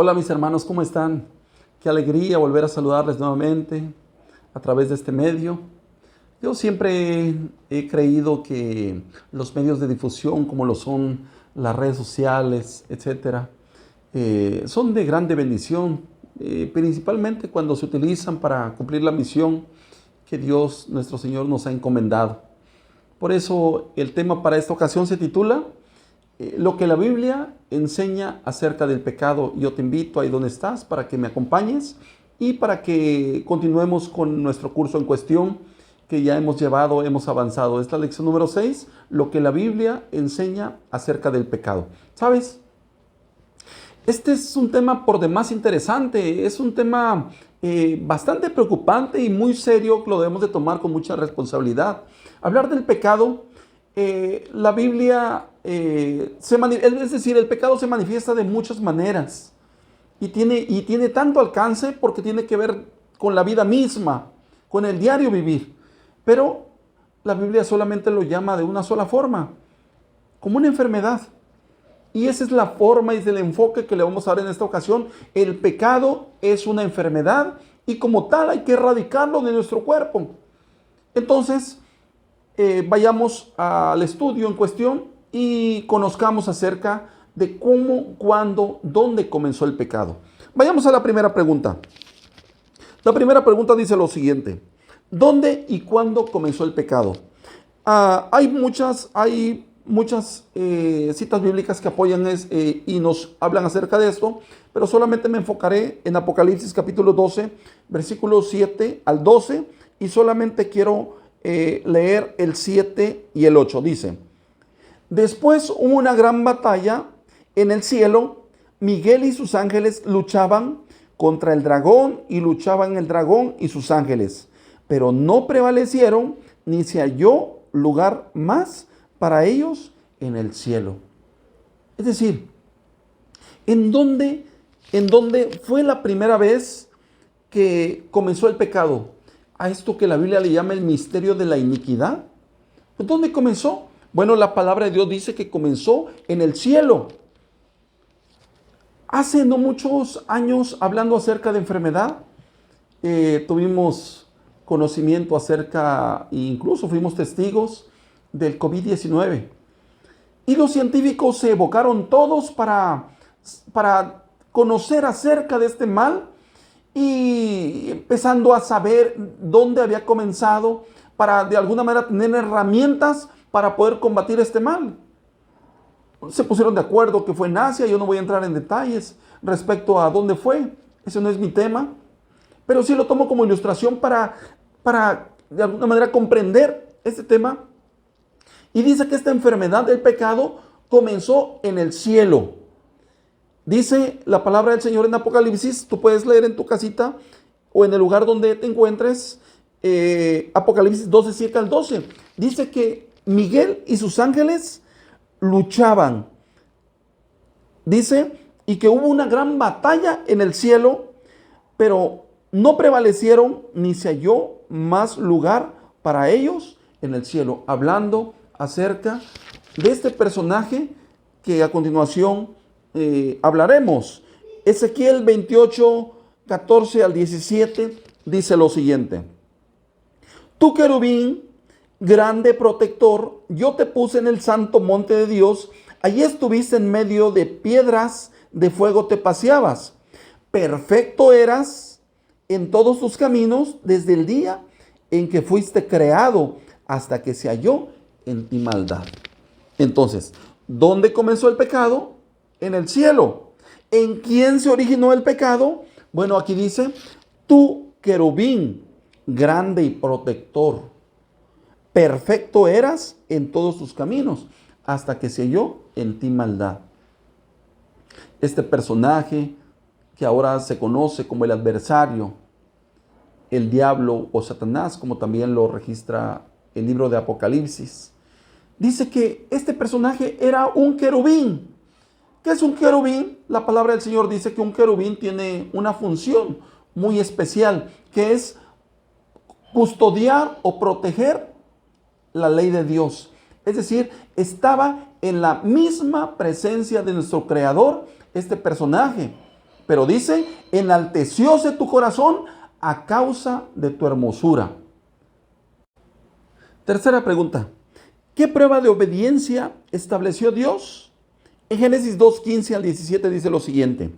Hola mis hermanos, ¿cómo están? Qué alegría volver a saludarles nuevamente a través de este medio. Yo siempre he creído que los medios de difusión, como lo son las redes sociales, etcétera, son de grande bendición, principalmente cuando se utilizan para cumplir la misión que Dios, nuestro Señor, nos ha encomendado. Por eso el tema para esta ocasión se titula lo que la Biblia enseña acerca del pecado. Yo te invito ahí donde estás para que me acompañes y para que continuemos con nuestro curso en cuestión que ya hemos llevado, hemos avanzado. Esta lección número 6, lo que la Biblia enseña acerca del pecado. ¿Sabes? Este es un tema por demás interesante, es un tema bastante preocupante y muy serio que lo debemos de tomar con mucha responsabilidad. Hablar del pecado, la Biblia, es decir, el pecado se manifiesta de muchas maneras y tiene tanto alcance porque tiene que ver con la vida misma, con el diario vivir. Pero la Biblia solamente lo llama de una sola forma, como una enfermedad. Y esa es la forma y es el enfoque que le vamos a dar en esta ocasión. El pecado es una enfermedad y como tal hay que erradicarlo de nuestro cuerpo. Entonces, vayamos al estudio en cuestión y conozcamos acerca de cómo, cuándo, dónde comenzó el pecado. Vayamos a la primera pregunta. La primera pregunta dice lo siguiente: ¿dónde y cuándo comenzó el pecado? Hay muchas citas bíblicas que apoyan y nos hablan acerca de esto, pero solamente me enfocaré en Apocalipsis capítulo 12, versículos 7 al 12, y solamente quiero leer el 7 y el 8. Dice: después hubo una gran batalla en el cielo. Miguel y sus ángeles luchaban contra el dragón, y luchaban el dragón y sus ángeles, pero no prevalecieron, ni se halló lugar más para ellos en el cielo. Es decir, ¿en dónde fue la primera vez que comenzó el pecado? A esto que la Biblia le llama el misterio de la iniquidad. ¿Dónde comenzó? Bueno, la palabra de Dios dice que comenzó en el cielo. Hace no muchos años, hablando acerca de enfermedad, tuvimos conocimiento acerca, e incluso fuimos testigos del COVID-19. Y los científicos se evocaron todos para conocer acerca de este mal y empezando a saber dónde había comenzado para de alguna manera tener herramientas para poder combatir este mal. Se pusieron de acuerdo que fue en Asia. Yo no voy a entrar en detalles respecto a dónde fue. Ese no es mi tema. Pero sí lo tomo como ilustración para de alguna manera comprender este tema. Y dice que esta enfermedad del pecado comenzó en el cielo. Dice la palabra del Señor en Apocalipsis. Tú puedes leer en tu casita o en el lugar donde te encuentres. Apocalipsis 12, 7 al 12. Dice que Miguel y sus ángeles luchaban. Dice, y que hubo una gran batalla en el cielo, pero no prevalecieron, ni se halló más lugar para ellos en el cielo. Hablando acerca de este personaje que a continuación hablaremos. Ezequiel 28, 14 al 17 dice lo siguiente: tú, querubín, grande protector, yo te puse en el santo monte de Dios. Allí estuviste en medio de piedras de fuego, te paseabas. Perfecto eras en todos tus caminos desde el día en que fuiste creado hasta que se halló en ti maldad. Entonces, ¿dónde comenzó el pecado? En el cielo. ¿En quién se originó el pecado? Bueno, aquí dice: tú, querubín, grande y protector, perfecto eras en todos tus caminos hasta que se halló en ti maldad. Este personaje que ahora se conoce como el adversario, el diablo o Satanás, como también lo registra el libro de Apocalipsis, dice que este personaje era un querubín. ¿Qué es un querubín? La palabra del Señor dice que un querubín tiene una función muy especial, que es custodiar o proteger la ley de Dios. Es decir, estaba en la misma presencia de nuestro Creador este personaje. Pero dice, enaltecióse tu corazón a causa de tu hermosura. Tercera pregunta. ¿Qué prueba de obediencia estableció Dios? En Génesis 2:15 al 17 dice lo siguiente.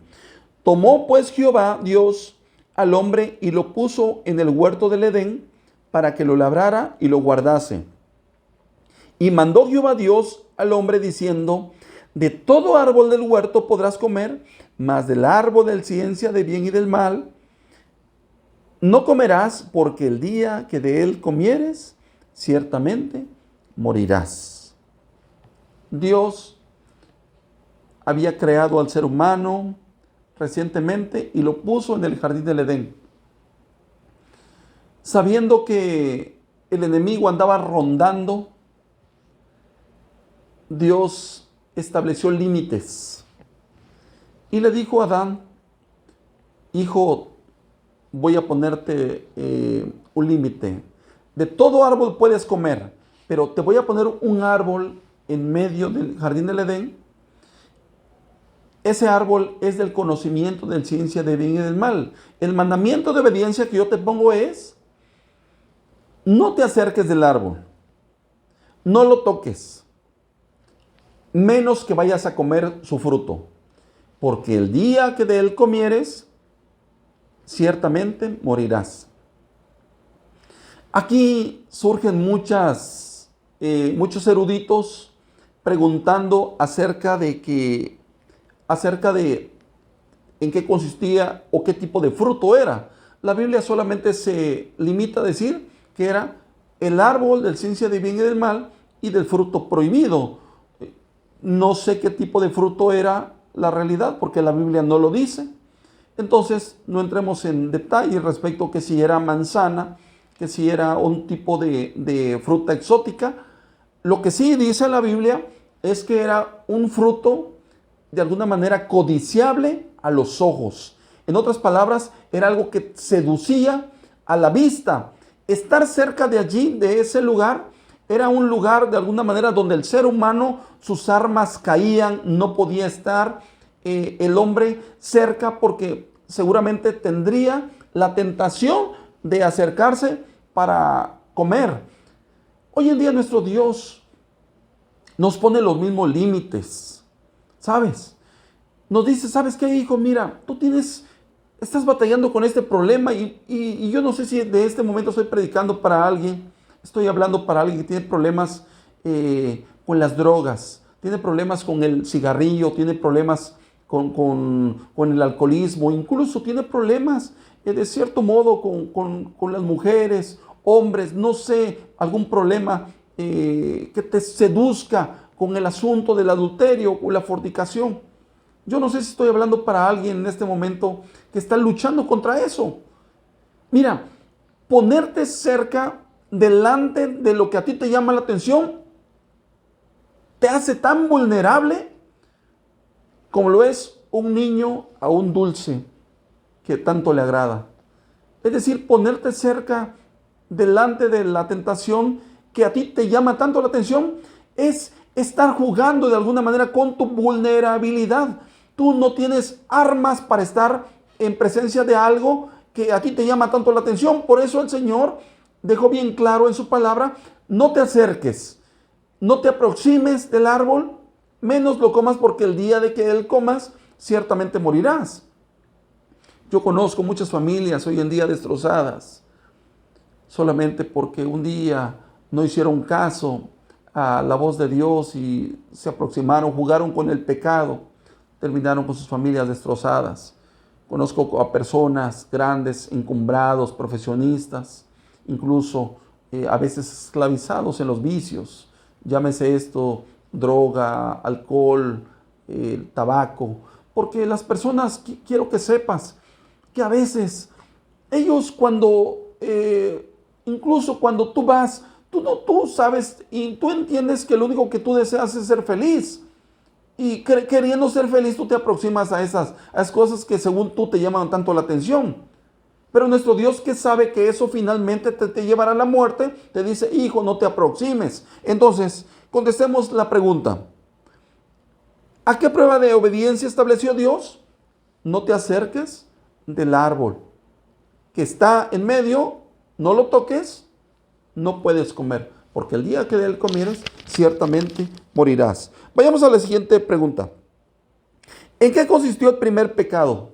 Tomó pues Jehová Dios al hombre y lo puso en el huerto del Edén para que lo labrara y lo guardase. Y mandó Jehová Dios al hombre diciendo, de todo árbol del huerto podrás comer, mas del árbol de ciencia de bien y del mal no comerás, porque el día que de él comieres, ciertamente morirás. Dios había creado al ser humano recientemente y lo puso en el jardín del Edén, sabiendo que el enemigo andaba rondando. Dios estableció límites y le dijo a Adán, hijo, voy a ponerte un límite. De todo árbol puedes comer, pero te voy a poner un árbol en medio del jardín del Edén. Ese árbol es del conocimiento de la ciencia del bien y del mal. El mandamiento de obediencia que yo te pongo es, no te acerques del árbol, no lo toques, menos que vayas a comer su fruto, porque el día que de él comieres, ciertamente morirás. Aquí surgen muchos eruditos preguntando acerca de en qué consistía o qué tipo de fruto era. La Biblia solamente se limita a decir que era el árbol de ciencia de bien y del mal y del fruto prohibido. No sé qué tipo de fruto era la realidad porque la Biblia no lo dice. Entonces no entremos en detalle respecto a que si era manzana, que si era un tipo de fruta exótica. Lo que sí dice la Biblia es que era un fruto de alguna manera codiciable a los ojos. En otras palabras, era algo que seducía a la vista. Estar cerca de allí, de ese lugar, era un lugar de alguna manera donde el ser humano, sus armas caían, no podía estar el hombre cerca porque seguramente tendría la tentación de acercarse para comer. Hoy en día nuestro Dios nos pone los mismos límites, ¿sabes? Nos dice, ¿sabes qué, hijo? Mira, estás batallando con este problema y yo no sé si de este momento estoy predicando para alguien, estoy hablando para alguien que tiene problemas con las drogas, tiene problemas con el cigarrillo, tiene problemas con el alcoholismo, incluso tiene problemas de cierto modo con las mujeres, hombres, no sé, algún problema que te seduzca con el asunto del adulterio o la fornicación. Yo no sé si estoy hablando para alguien en este momento que está luchando contra eso. Mira, ponerte cerca, delante de lo que a ti te llama la atención, te hace tan vulnerable como lo es un niño a un dulce que tanto le agrada. Es decir, ponerte cerca, delante de la tentación que a ti te llama tanto la atención, es estar jugando de alguna manera con tu vulnerabilidad. Tú no tienes armas para estar en presencia de algo que a ti te llama tanto la atención. Por eso el Señor dejó bien claro en su palabra, no te acerques, no te aproximes del árbol, menos lo comas porque el día de que él comas, ciertamente morirás. Yo conozco muchas familias hoy en día destrozadas, solamente porque un día no hicieron caso a la voz de Dios y se aproximaron, jugaron con el pecado, terminaron con sus familias destrozadas. Conozco a personas grandes, encumbrados, profesionistas, incluso a veces esclavizados en los vicios. Llámese esto droga, alcohol, tabaco. Porque las personas, quiero que sepas, que a veces ellos incluso cuando tú vas, tú sabes y tú entiendes que lo único que tú deseas es ser feliz. Y queriendo ser feliz, tú te aproximas a esas cosas que según tú te llaman tanto la atención. Pero nuestro Dios, que sabe que eso finalmente te llevará a la muerte, te dice, hijo, no te aproximes. Entonces, contestemos la pregunta. ¿A qué prueba de obediencia estableció Dios? no te acerques del árbol que está en medio, no lo toques, no puedes comer, porque el día que de él comieres, ciertamente morirás. Vayamos a la siguiente pregunta. ¿En qué consistió el primer pecado?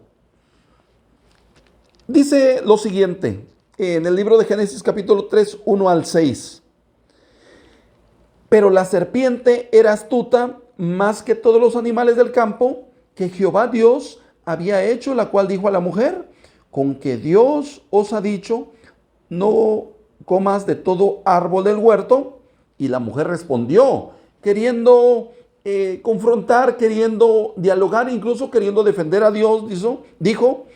Dice lo siguiente, en el libro de Génesis capítulo 3, 1 al 6. Pero la serpiente era astuta más que todos los animales del campo que Jehová Dios había hecho, la cual dijo a la mujer: con que Dios os ha dicho, no comas de todo árbol del huerto. Y la mujer respondió, queriendo confrontar, queriendo dialogar, incluso queriendo defender a Dios, dijo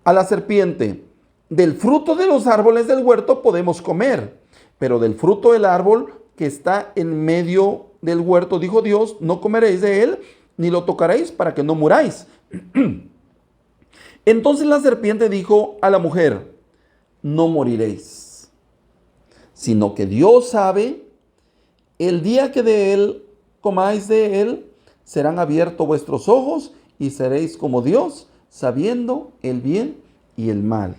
a la serpiente: del fruto de los árboles del huerto podemos comer, pero del fruto del árbol que está en medio del huerto, dijo Dios, no comeréis de él, ni lo tocaréis, para que no muráis. Entonces la serpiente dijo a la mujer: no moriréis, sino que Dios sabe, el día que de él comáis de él, serán abiertos vuestros ojos y seréis como Dios, sabiendo el bien y el mal.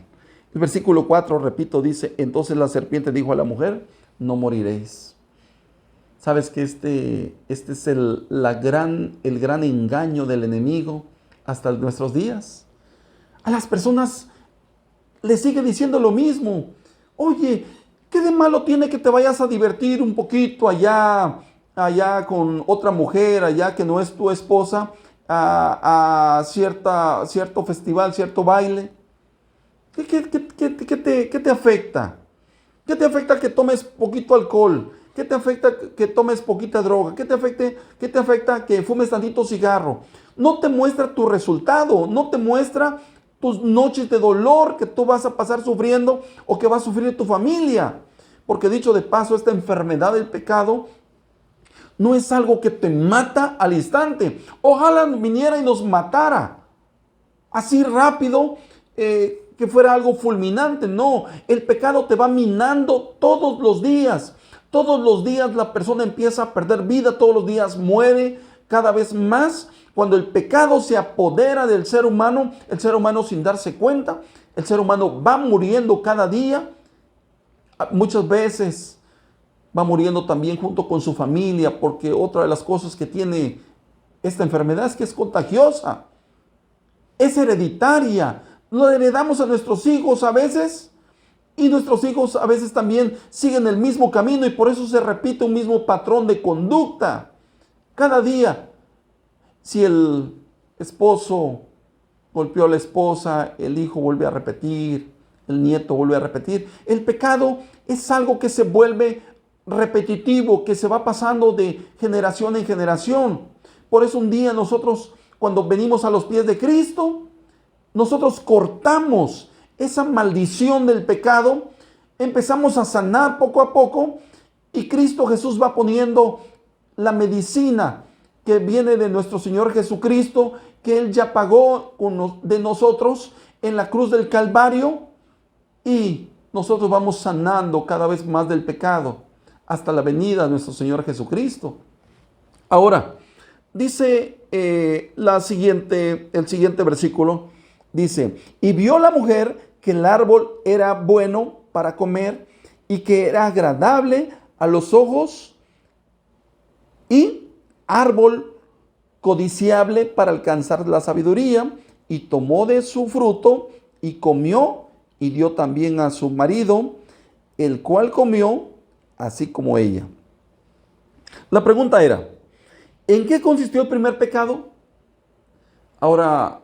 El versículo 4, repito, dice: entonces la serpiente dijo a la mujer: no moriréis. Sabes que este es el gran engaño del enemigo hasta nuestros días. A las personas les sigue diciendo lo mismo. Oye, ¿qué de malo tiene que te vayas a divertir un poquito allá con otra mujer, allá que no es tu esposa, a cierto festival, cierto baile? ¿Qué te afecta? ¿Qué te afecta que tomes poquito alcohol? ¿Qué te afecta que tomes poquita droga? ¿Qué te afecta que fumes tantito cigarro? No te muestra tu resultado, no te muestra tus noches de dolor que tú vas a pasar sufriendo o que va a sufrir tu familia. Porque dicho de paso, esta enfermedad del pecado no es algo que te mata al instante. Ojalá viniera y nos matara así rápido, que fuera algo fulminante. No, el pecado te va minando todos los días. Todos los días la persona empieza a perder vida, todos los días muere cada vez más. Cuando el pecado se apodera del ser humano, el ser humano sin darse cuenta, el ser humano va muriendo cada día. Muchas veces va muriendo también junto con su familia, porque otra de las cosas que tiene esta enfermedad es que es contagiosa, es hereditaria. Lo heredamos a nuestros hijos a veces, y nuestros hijos a veces también siguen el mismo camino, y por eso se repite un mismo patrón de conducta cada día. Si el esposo golpeó a la esposa, el hijo vuelve a repetir, el nieto vuelve a repetir. El pecado es algo que se vuelve repetitivo, que se va pasando de generación en generación. Por eso un día nosotros, cuando venimos a los pies de Cristo, nosotros cortamos esa maldición del pecado, empezamos a sanar poco a poco, y Cristo Jesús va poniendo la medicina que viene de nuestro Señor Jesucristo, que Él ya pagó de nosotros en la cruz del Calvario, y nosotros vamos sanando cada vez más del pecado hasta la venida de nuestro Señor Jesucristo. Ahora, dice el siguiente versículo, dice: y vio la mujer que el árbol era bueno para comer y que era agradable a los ojos y árbol codiciable para alcanzar la sabiduría, y tomó de su fruto y comió, y dio también a su marido, el cual comió así como ella. La pregunta era: ¿en qué consistió el primer pecado? Ahora,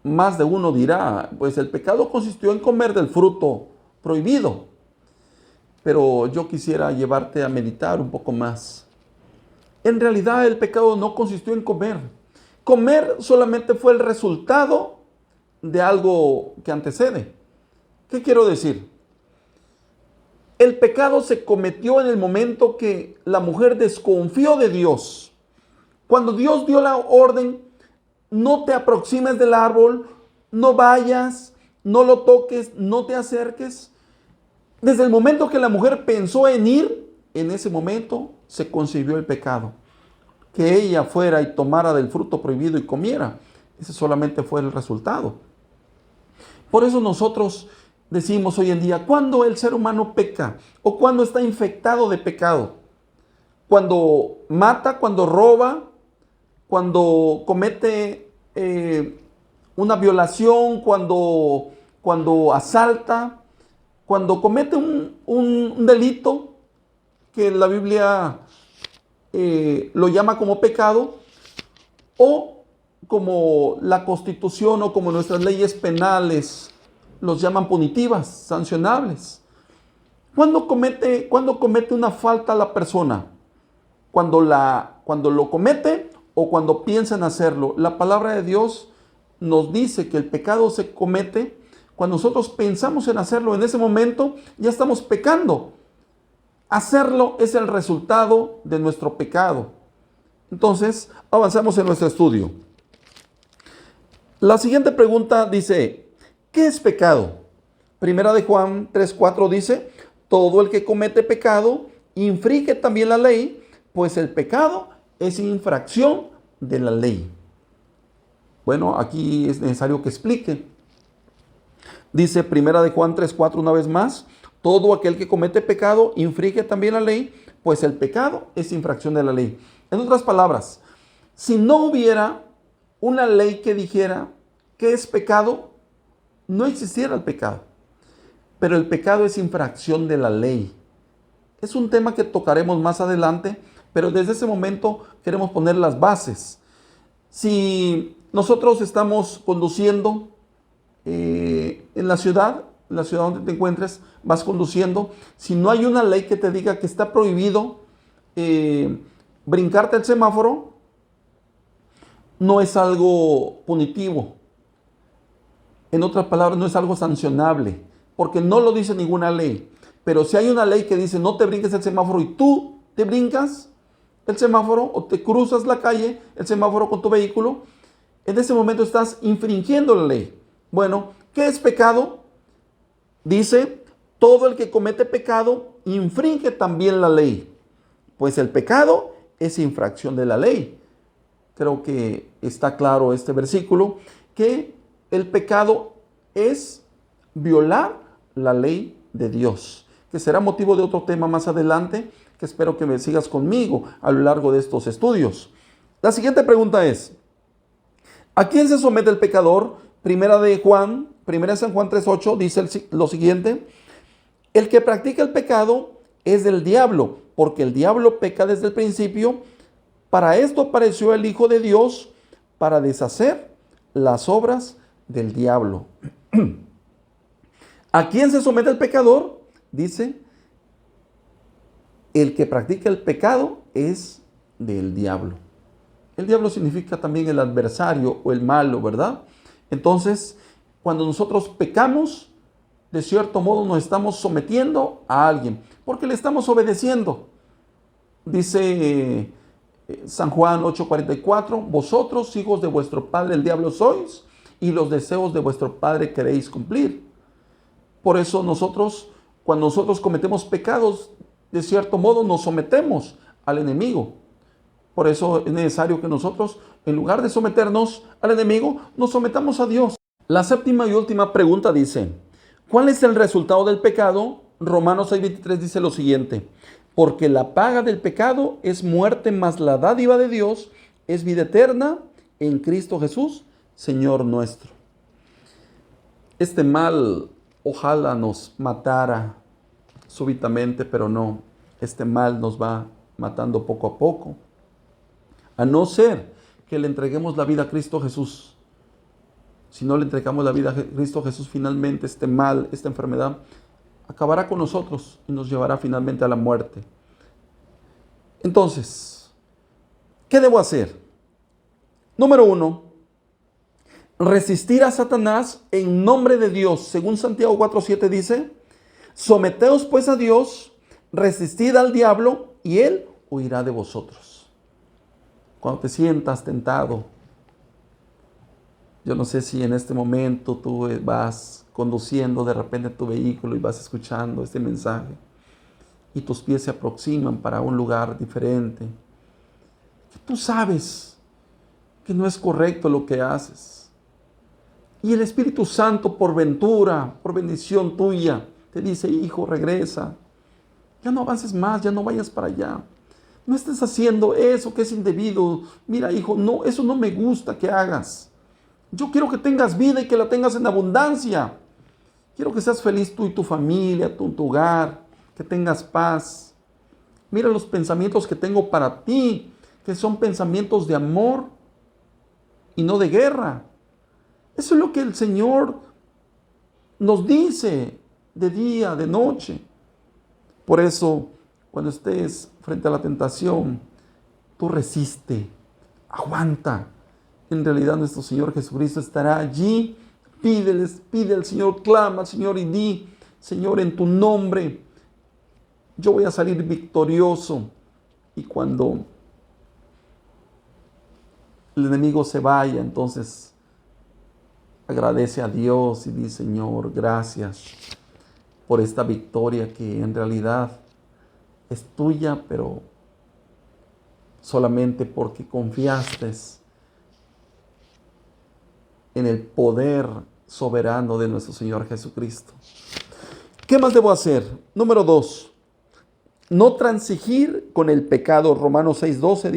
más de uno dirá, pues el pecado consistió en comer del fruto prohibido. Pero yo quisiera llevarte a meditar un poco más. En realidad el pecado no consistió en comer. Comer solamente fue el resultado de algo que antecede. ¿Qué quiero decir? El pecado se cometió en el momento que la mujer desconfió de Dios. Cuando Dios dio la orden: no te aproximes del árbol, no vayas, no lo toques, no te acerques. Desde el momento que la mujer pensó en ir, en ese momento se concibió el pecado. Que ella fuera y tomara del fruto prohibido y comiera, Ese solamente fue el resultado. Por eso nosotros decimos hoy en día, ¿cuándo el ser humano peca? ¿O cuándo está infectado de pecado? Cuando mata, cuando roba, cuando comete una violación, cuando asalta, cuando comete un delito que la Biblia lo llama como pecado, o como la Constitución o como nuestras leyes penales los llaman punitivas, sancionables. ¿Cuándo comete una falta la persona? Cuando lo comete o cuando piensa en hacerlo. La palabra de Dios nos dice que el pecado se comete cuando nosotros pensamos en hacerlo. En ese momento ya estamos pecando. Hacerlo es el resultado de nuestro pecado. Entonces, avanzamos en nuestro estudio. La siguiente pregunta dice, ¿qué es pecado? Primera de Juan 3:4 dice, todo el que comete pecado infringe también la ley, pues el pecado es infracción de la ley. Bueno, aquí es necesario que explique. Dice Primera de Juan 3:4 una vez más, todo aquel que comete pecado infringe también la ley, pues el pecado es infracción de la ley. En otras palabras, si no hubiera una ley que dijera qué es pecado, no existiera el pecado. Pero el pecado es infracción de la ley. Es un tema que tocaremos más adelante, pero desde ese momento queremos poner las bases. Si nosotros estamos conduciendo en la ciudad donde te encuentres, vas conduciendo, si no hay una ley que te diga que está prohibido brincarte el semáforo, no es algo punitivo. En otras palabras, no es algo sancionable, porque no lo dice ninguna ley. Pero si hay una ley que dice no te brinques el semáforo y tú te brincas el semáforo o te cruzas la calle, el semáforo con tu vehículo, en ese momento estás infringiendo la ley. Bueno, ¿qué es pecado? Dice, todo el que comete pecado infringe también la ley, pues el pecado es infracción de la ley. Creo que está claro este versículo, que el pecado es violar la ley de Dios, que será motivo de otro tema más adelante, que espero que me sigas conmigo a lo largo de estos estudios. La siguiente pregunta es, ¿a quién se somete el pecador? Primera de San Juan 3:8 dice lo siguiente, el que practica el pecado es del diablo, porque el diablo peca desde el principio. Para esto apareció el Hijo de Dios, para deshacer las obras del diablo. ¿A quién se somete el pecador? Dice, el que practica el pecado es del diablo. El diablo significa también el adversario o el malo, ¿verdad? Entonces, cuando nosotros pecamos, de cierto modo nos estamos sometiendo a alguien, porque le estamos obedeciendo. Dice San Juan 8:44, vosotros, hijos de vuestro padre el diablo sois, y los deseos de vuestro padre queréis cumplir. Por eso cuando nosotros cometemos pecados, de cierto modo nos sometemos al enemigo. Por eso es necesario que nosotros, en lugar de someternos al enemigo, nos sometamos a Dios. La séptima y última pregunta dice, ¿cuál es el resultado del pecado? Romanos 6:23 dice lo siguiente, porque la paga del pecado es muerte, mas la dádiva de Dios es vida eterna en Cristo Jesús, Señor nuestro. Este mal ojalá nos matara súbitamente, pero no. Este mal nos va matando poco a poco. A no ser que le entreguemos la vida a Cristo Jesús. Si no le entregamos la vida a Cristo Jesús, finalmente este mal, esta enfermedad, acabará con nosotros y nos llevará finalmente a la muerte. Entonces, ¿qué debo hacer? Número 1, resistir a Satanás en nombre de Dios. Según Santiago 4:7 dice, someteos pues a Dios, resistid al diablo y él huirá de vosotros. Cuando te sientas tentado, yo no sé si en este momento tú vas conduciendo de repente tu vehículo y vas escuchando este mensaje y tus pies se aproximan para un lugar diferente. Tú sabes que no es correcto lo que haces. Y el Espíritu Santo, por ventura, por bendición tuya, te dice, hijo, regresa. Ya no avances más, ya no vayas para allá. No estés haciendo eso que es indebido. Mira, hijo, no, eso no me gusta que hagas. Yo quiero que tengas vida y que la tengas en abundancia. Quiero que seas feliz tú y tu familia, tú, tu hogar, que tengas paz. Mira los pensamientos que tengo para ti, que son pensamientos de amor y no de guerra. Eso es lo que el Señor nos dice de día, de noche. Por eso, cuando estés frente a la tentación, tú resiste, aguanta. En realidad nuestro Señor Jesucristo estará allí. Pide al Señor, clama al Señor y di, Señor, en tu nombre, yo voy a salir victorioso. Y cuando el enemigo se vaya, entonces agradece a Dios y dice, Señor, gracias por esta victoria que en realidad es tuya, pero solamente porque confiaste en el poder soberano de nuestro Señor Jesucristo. ¿Qué más debo hacer? Número 2, no transigir con el pecado. Romanos 6:12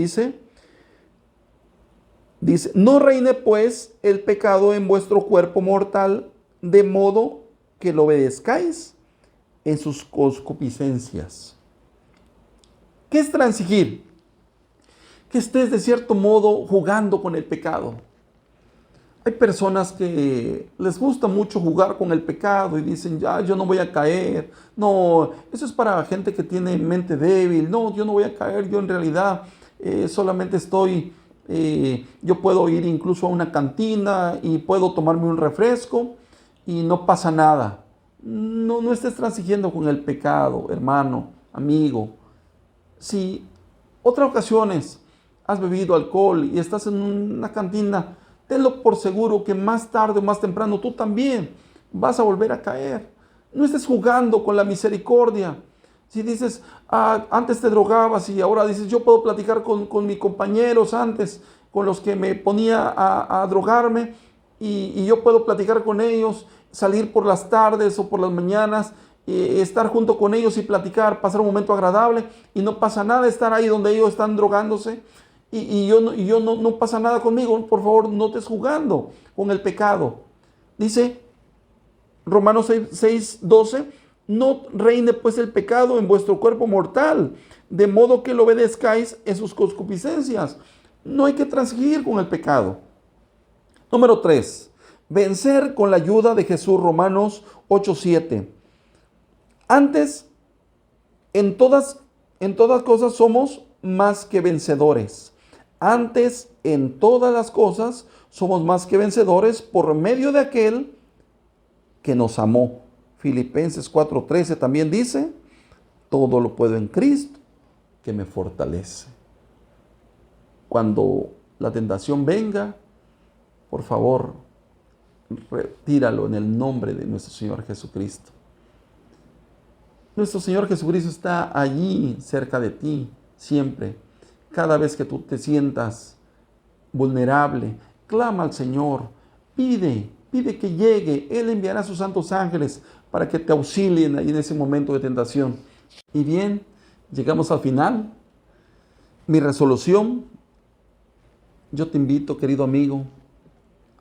dice, no reine pues el pecado en vuestro cuerpo mortal, de modo que lo obedezcáis en sus concupiscencias. ¿Qué es transigir? Que estés de cierto modo jugando con el pecado. Hay personas que les gusta mucho jugar con el pecado y dicen, ya, yo no voy a caer. No, eso es para gente que tiene mente débil. No, yo no voy a caer. Yo en realidad solamente yo puedo ir incluso a una cantina y puedo tomarme un refresco y no pasa nada. No estés transigiendo con el pecado, hermano, amigo. Si otras ocasiones has bebido alcohol y estás en una cantina, tenlo por seguro que más tarde o más temprano tú también vas a volver a caer. No estés jugando con la misericordia. Si dices, antes te drogabas y ahora dices, yo puedo platicar con mis compañeros antes, con los que me ponía a drogarme, y yo puedo platicar con ellos, salir por las tardes o por las mañanas, estar junto con ellos y platicar, pasar un momento agradable, y no pasa nada estar ahí donde ellos están drogándose, y yo no pasa nada conmigo. Por favor, no estés jugando con el pecado. Dice Romanos 6:12, no reine pues el pecado en vuestro cuerpo mortal, de modo que lo obedezcáis en sus concupiscencias. No hay que transigir con el pecado. Número 3, vencer con la ayuda de Jesús. Romanos 8:7. Antes, en todas cosas somos más que vencedores. Antes, en todas las cosas somos más que vencedores por medio de aquel que nos amó. Filipenses 4:13 también dice, todo lo puedo en Cristo que me fortalece. Cuando la tentación venga, por favor, retíralo en el nombre de nuestro Señor Jesucristo. Nuestro Señor Jesucristo está allí cerca de ti, siempre. Cada vez que tú te sientas vulnerable, clama al Señor, pide que llegue. Él enviará a sus santos ángeles para que te auxilien ahí en ese momento de tentación. Y bien, llegamos al final. Mi resolución, yo te invito, querido amigo,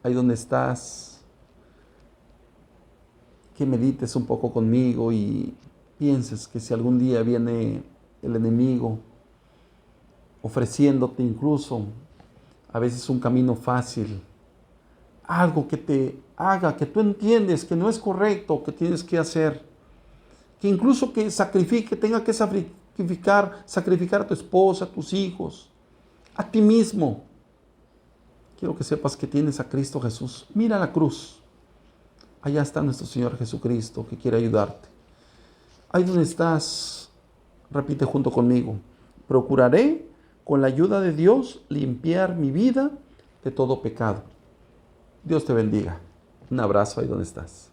ahí donde estás, que medites un poco conmigo y pienses que si algún día viene el enemigo ofreciéndote incluso a veces un camino fácil, algo que te haga, que tú entiendes que no es correcto, que tienes que hacer, que incluso que tenga que sacrificar a tu esposa, a tus hijos, a ti mismo. Quiero que sepas que tienes a Cristo Jesús. Mira la cruz. Allá está nuestro Señor Jesucristo que quiere ayudarte. Ahí donde estás, repite junto conmigo. Procuraré, con la ayuda de Dios, limpiar mi vida de todo pecado. Dios te bendiga. Un abrazo ahí donde estás.